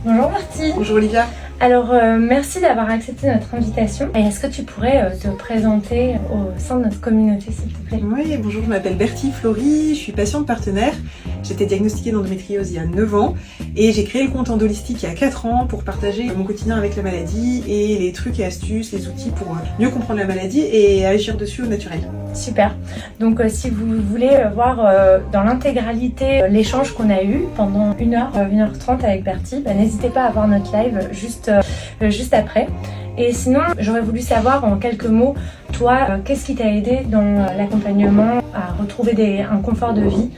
Bonjour Marty. Bonjour Olivia. Alors merci d'avoir accepté notre invitation. Et est-ce que tu pourrais te présenter au sein de notre communauté s'il te plaît? Oui, bonjour, je m'appelle Bertie Flory, je suis patiente partenaire. J'étais diagnostiquée d'endométriose il y a 9 ans et j'ai créé le compte Endolistique il y a 4 ans pour partager mon quotidien avec la maladie et les trucs et astuces, les outils pour mieux comprendre la maladie et agir dessus au naturel. Super. Donc si vous voulez voir dans l'intégralité l'échange qu'on a eu pendant 1h, 1h30 avec Bertie, n'hésitez pas à voir notre live juste après. Et sinon, j'aurais voulu savoir en quelques mots, toi, qu'est-ce qui t'a aidé dans l'accompagnement à retrouver un confort de vie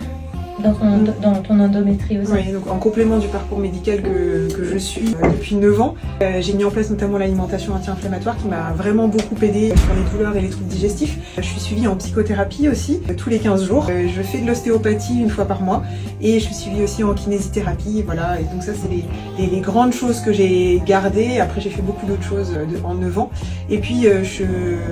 dans ton endométriose? Oui, donc en complément du parcours médical que je suis depuis 9 ans, j'ai mis en place notamment l'alimentation anti-inflammatoire qui m'a vraiment beaucoup aidée sur les douleurs et les troubles digestifs. Je suis suivie en psychothérapie aussi, tous les 15 jours. Je fais de l'ostéopathie une fois par mois et je suis suivie aussi en kinésithérapie. Voilà, et donc ça c'est les grandes choses que j'ai gardées. Après j'ai fait beaucoup d'autres choses en 9 ans. Et puis je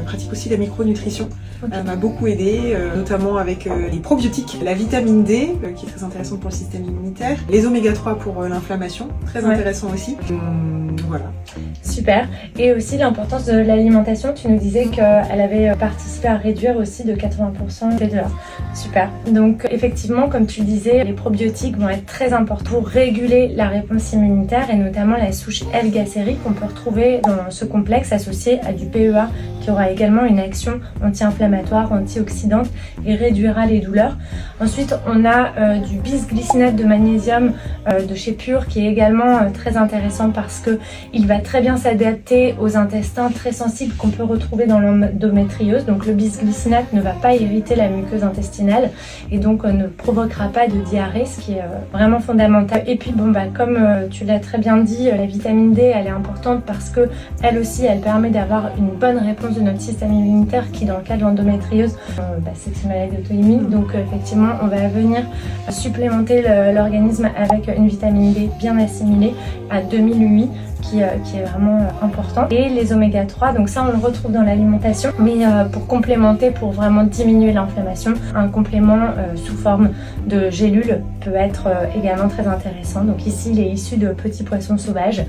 pratique aussi la micronutrition. Okay. Elle m'a beaucoup aidée, notamment avec les probiotiques, la vitamine D, qui est très intéressante pour le système immunitaire, les oméga 3 pour l'inflammation, très intéressant aussi. Voilà. Super. Et aussi l'importance de l'alimentation, tu nous disais qu'elle avait participé à réduire aussi de 80% les douleurs. Super. Donc effectivement, comme tu le disais, les probiotiques vont être très importants pour réguler la réponse immunitaire et notamment la souche L-Gacérie qu'on peut retrouver dans ce complexe associé à du PEA qui aura également une action anti-inflammatoire, antioxydante et réduira les douleurs. Ensuite, on a du bisglycinate de magnésium de chez Pure qui est également très intéressant parce que il va très bien s'adapter aux intestins très sensibles qu'on peut retrouver dans l'endométriose. Donc le bisglycinate ne va pas irriter la muqueuse intestinale et donc ne provoquera pas de diarrhée, ce qui est vraiment fondamental. Et puis comme tu l'as très bien dit, la vitamine D elle est importante parce que elle aussi elle permet d'avoir une bonne réponse de notre système immunitaire qui dans le cas de l'endométriose c'est une maladie auto-immune. Donc effectivement on va venir supplémenter l'organisme avec une vitamine D bien assimilée à 2008 qui est vraiment important. Et les oméga 3, donc ça on le retrouve dans l'alimentation, mais pour complémenter, pour vraiment diminuer l'inflammation, un complément sous forme de gélule peut être également très intéressant. Donc ici il est issu de petits poissons sauvages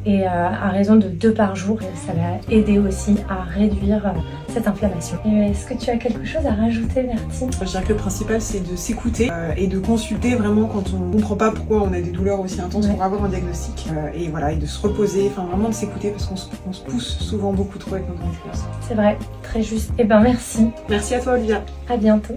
et à raison de 2 par jour, ça va aider aussi à réduire cette inflammation. Est-ce que tu as quelque chose à rajouter, Bertie? Je dirais que le principal c'est de s'écouter et de consulter vraiment quand on ne comprend pas pourquoi on a des douleurs aussi intenses pour avoir un diagnostic et voilà, et de se reposer, enfin vraiment de s'écouter parce qu'on se pousse souvent beaucoup trop avec notre endométriose. C'est vrai, très juste. Et merci. Merci à toi Olivia. À bientôt.